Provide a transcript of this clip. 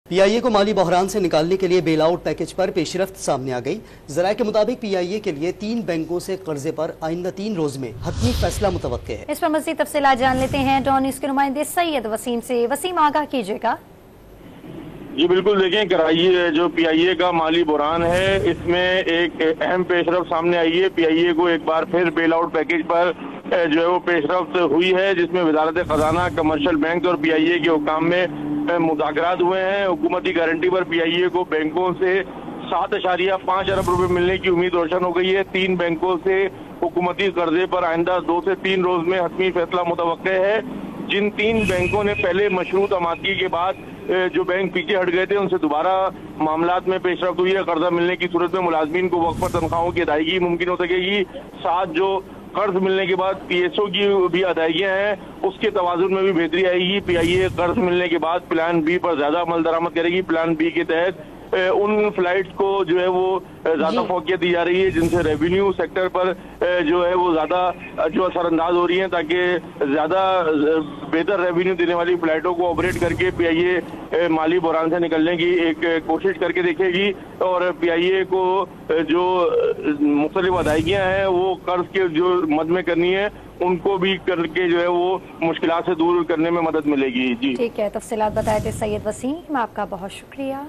PIA को माली बहरान से निकालने के लिए बेल आउट पैकेज पर पेशरफ्त सामने आ गई। ज़राए के मुताबिक पीआईए के लिए 3 बैंकों से कर्जे पर आइंदा 3 रोज में हतमी फैसला मुतवक्के है। इस पर मज़ीद तफसीलात जान लेते हैं डॉन न्यूज़ के नुमाइंदे सैयद वसीम से। वसीम, आगाह कीजिएगा। जी बिल्कुल, देखें कराची जो पीआईए का माली बहरान है, इसमें एक अहम पेशरफ्त सामने आई है। पीआईए को एक बार फिर बेल आउट पैकेज पर जो है वो पेशरफ्त हुई है, जिसमें वजारत खजाना, कमर्शियल बैंक और पीआईए के हुकाम में मुज़ाकरात हुए हैं। हुकूमती गारंटी पर पीआईए को बैंकों से 7.5 अरब रुपए मिलने की उम्मीद रोशन हो गई है। 3 बैंकों से हुकूमती कर्जे पर आइंदा 2 से 3 रोज में हतमी फैसला मुतवक्के है। जिन 3 बैंकों ने पहले मशरूत आमादगी के बाद जो बैंक पीछे हट गए थे, उनसे दोबारा मामलात में पेशरफ्त हुई है। कर्जा मिलने की सूरत में मुलाजमीन को वक्त पर तनख्वाहों की अदायगी मुमकिन हो सकेगी। साथ जो कर्ज मिलने के बाद पीएसओ की भी अदायगियां हैं, उसके तवाजुन में भी बेहतरी आएगी। पीआईए कर्ज मिलने के बाद प्लान बी पर ज्यादा अमल दरामद करेगी। प्लान बी के तहत उन फ्लाइट्स को जो है वो ज्यादा फोकियत दी जा रही है, जिनसे रेवेन्यू सेक्टर पर जो है वो ज्यादा जो असरअंदाज हो रही है, ताकि ज्यादा बेहतर रेवेन्यू देने वाली फ्लाइटों को ऑपरेट करके पीआईए माली बहरान से निकलने की एक कोशिश करके देखेगी। और पीआईए को जो मुख्तलिफ अदायगियां हैं वो कर्ज के जो मद में करनी है, उनको भी करके जो है वो मुश्किलात से दूर करने में मदद मिलेगी। जी ठीक है, तफसीलात बताए थे सैयद वसीम, आपका बहुत शुक्रिया।